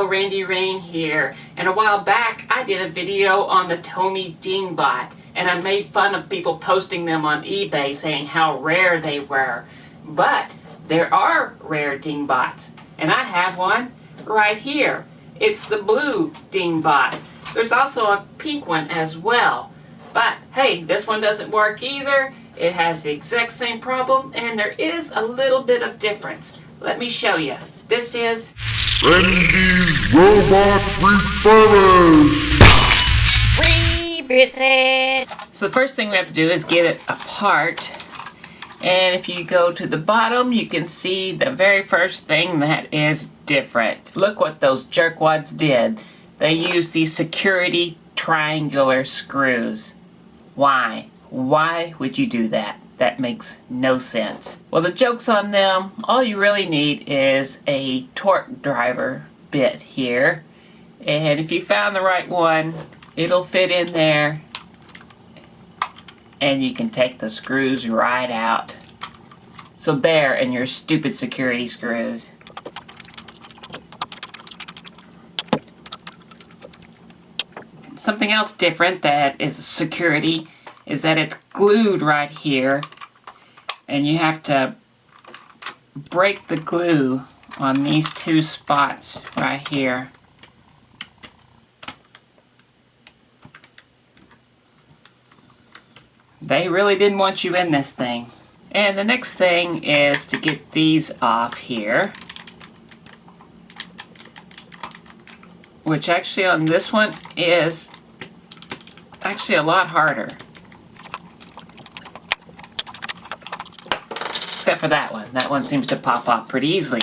Hello, Randy Rain here. And a while back I did a video on the Tomy DingBot, and I made fun of people posting them on eBay saying how rare they were. But there are rare DingBots, and I have one right here. It's the blue DingBot. There's also a pink one as well. But hey, this one doesn't work either. It has the exact same problem, and there is a little bit of difference. Let me show you. This is Randy's Robot Refurbished! Revisit! So the first thing we have to do is get it apart. And if you go to the bottom, you can see the very first thing that is different. Look what those jerkwads did. They used these security triangular screws. Why? Why would you do that? That makes no sense. Well, the joke's on them. All you really need is a torque driver bit here. And if you found the right one, it'll fit in there. And you can take the screws right out. So there, and your stupid security screws. Something else different that is security is that it's glued right here, and you have to break the glue on these two spots right here. They really didn't want you in this thing. And the next thing is to get these off here, which actually on this one is actually a lot harder. Except for that one. That one seems to pop off pretty easily.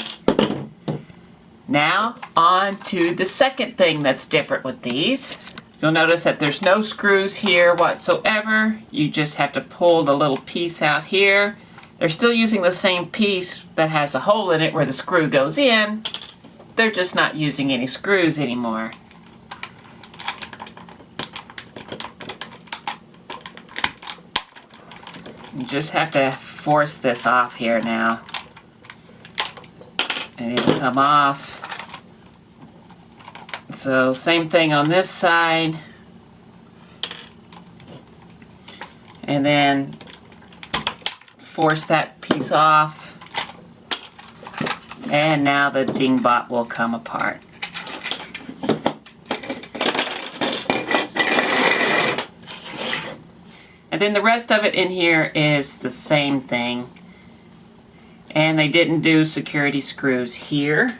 Now, on to the second thing that's different with these. You'll notice that there's no screws here whatsoever. You just have to pull the little piece out here. They're still using the same piece that has a hole in it where the screw goes in. They're just not using any screws anymore. You just have to force this off here now, and it'll come off. So same thing on this side, and then force that piece off, and now the DingBot will come apart. And then the rest of it in here is the same thing. And they didn't do security screws here.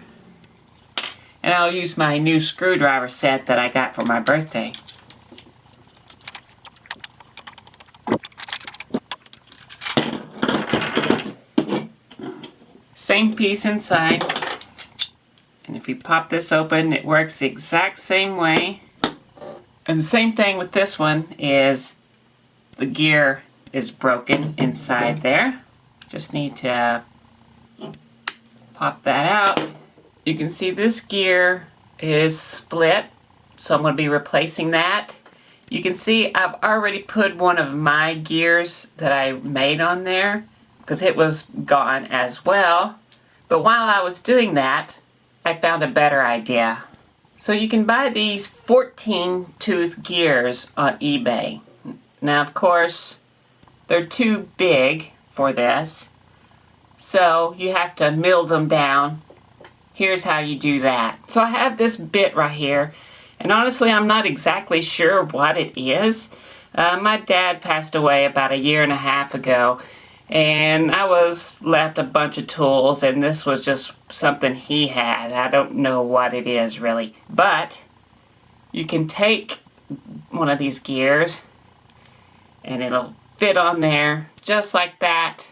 And I'll use my new screwdriver set that I got for my birthday. Same piece inside. And if you pop this open, it works the exact same way. And the same thing with this one is the gear is broken inside there. Just need to pop that out. You can see this gear is split, so I'm going to be replacing that. You can see I've already put one of my gears that I made on there because it was gone as well. But while I was doing that, I found a better idea. So you can buy these 14-tooth gears on eBay. Now, of course, they're too big for this, so you have to mill them down. Here's how you do that. So I have this bit right here, and honestly, I'm not exactly sure what it is. My dad passed away about 1.5 years ago, and I was left a bunch of tools, and this was just something he had. I don't know what it is, really. But you can take one of these gears, and it'll fit on there just like that,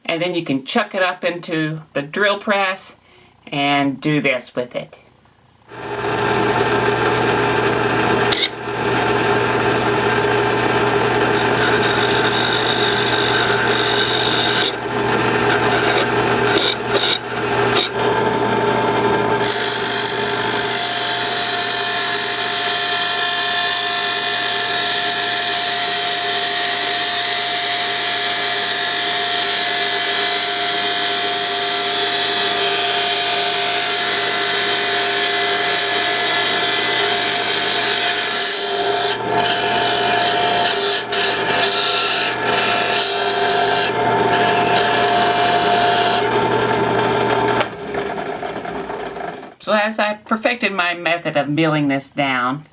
and then you can chuck it up into the drill press and do this with it. So as I perfected my method of milling this down,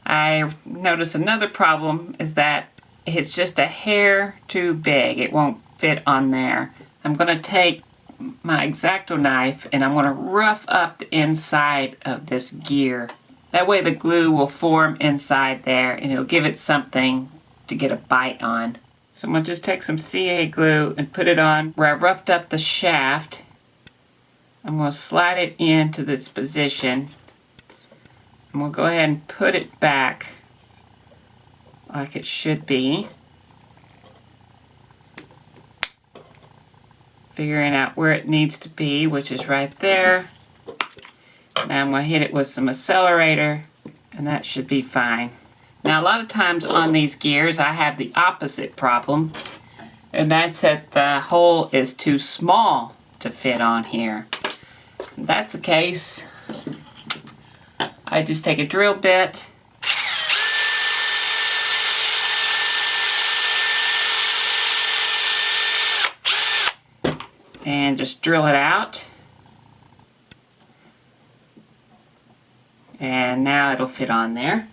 I noticed another problem is that it's just a hair too big. It won't fit on there. I'm going to take my X-Acto knife and I'm going to rough up the inside of this gear. That way the glue will form inside there and it'll give it something to get a bite on. So I'm going to just take some CA glue and put it on where I roughed up the shaft. I'm going to slide it into this position. And we'll go ahead and put it back like it should be. Figuring out where it needs to be, which is right there. Now I'm going to hit it with some accelerator, and that should be fine. Now a lot of times on these gears I have the opposite problem, and that's that the hole is too small to fit on here. If that's the case, I just take a drill bit and just drill it out. And now it'll fit on there.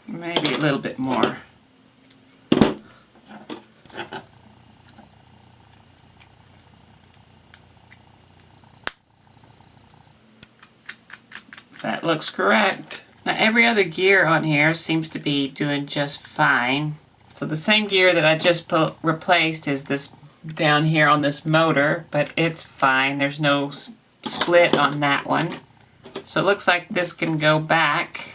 Maybe a little bit more. That looks correct. Now every other gear on here seems to be doing just fine. So the same gear that I just replaced is this down here on this motor, but it's fine. There's no split on that one. So it looks like this can go back.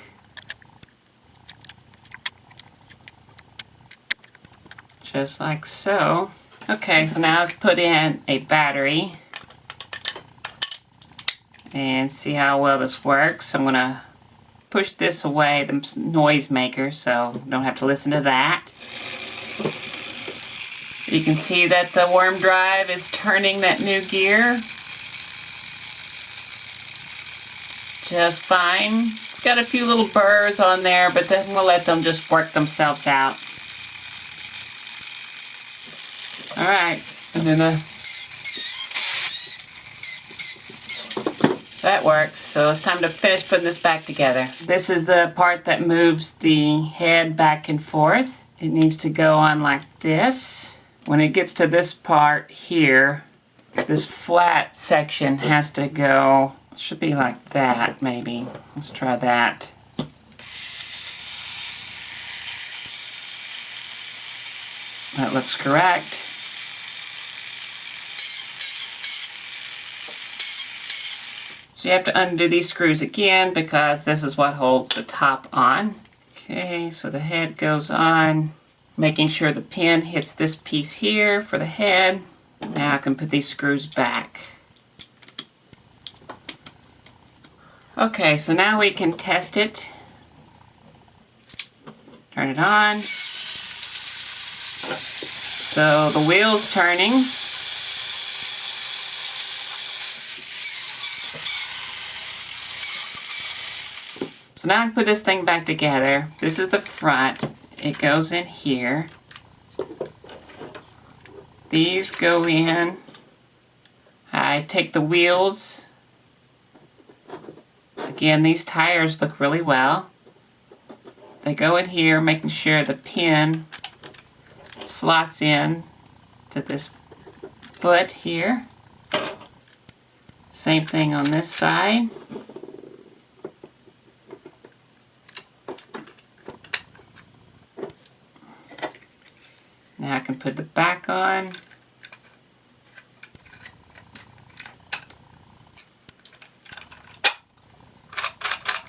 Just like so. Okay, so now let's put in a battery and see how well this works. I'm gonna push this away, the noise maker, so don't have to listen to that. You can see that the worm drive is turning that new gear just fine. It's got a few little burrs on there, but then we'll let them just work themselves out. Alright, and then that works, so it's time to finish putting this back together. This is the part that moves the head back and forth. It needs to go on like this. When it gets to this part here, this flat section has to go, should be like that maybe. Let's try that. That looks correct. So you have to undo these screws again because this is what holds the top on. Okay, so the head goes on, making sure the pin hits this piece here for the head. Now I can put these screws back. Okay, so now we can test it. Turn it on. So the wheel's turning. So now I can put this thing back together. This is the front. It goes in here. These go in. I take the wheels. Again, these tires look really well. They go in here, making sure the pin slots in to this foot here. Same thing on this side. Now I can put the back on.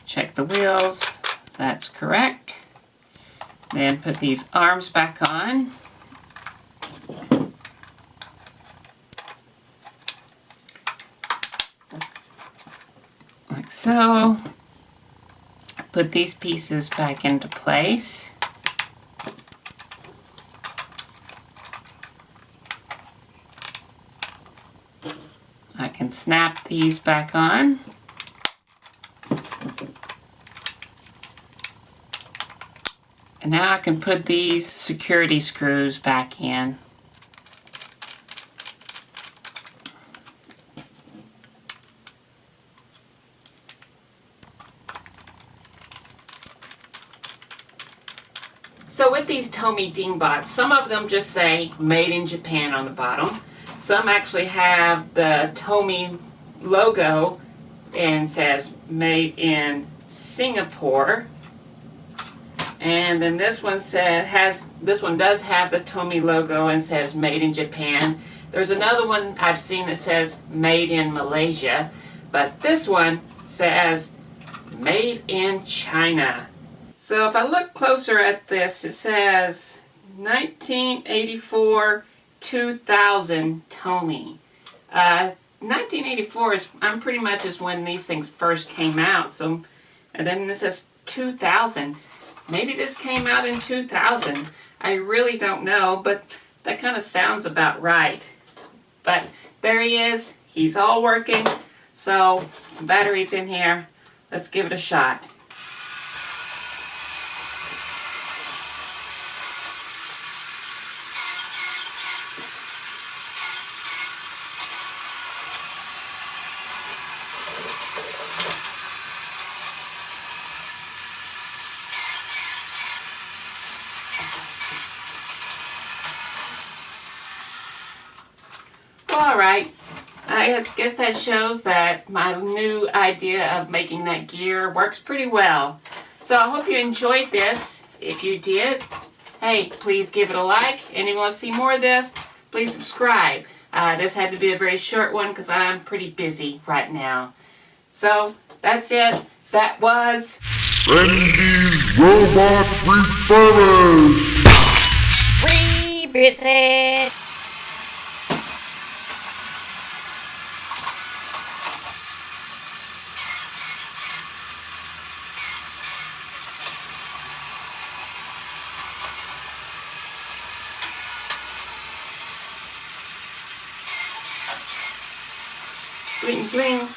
Check the wheels. That's correct. Then put these arms back on. Like so. Put these pieces back into place. I can snap these back on. And now I can put these security screws back in. So with these Tomy DingBots, some of them just say Made in Japan on the bottom. Some actually have the Tomy logo and says Made in Singapore. And then this one does have the Tomy logo and says Made in Japan. There's another one I've seen that says Made in Malaysia, but this one says Made in China. So if I look closer at this, it says 1984 2000 Tomy. 1984 I'm pretty much is when these things first came out. So, and then this says 2000. Maybe this came out in 2000. I really don't know, but that kind of sounds about right. But there he is. He's all working. So some batteries in here. Let's give it a shot. Alright, I guess that shows that my new idea of making that gear works pretty well. So I hope you enjoyed this. If you did, hey, please give it a like. And if you want to see more of this, please subscribe. This had to be a very short one because I'm pretty busy right now. So that's it. That was Randy's Robot Refurbished. Revisit. Bling Bling.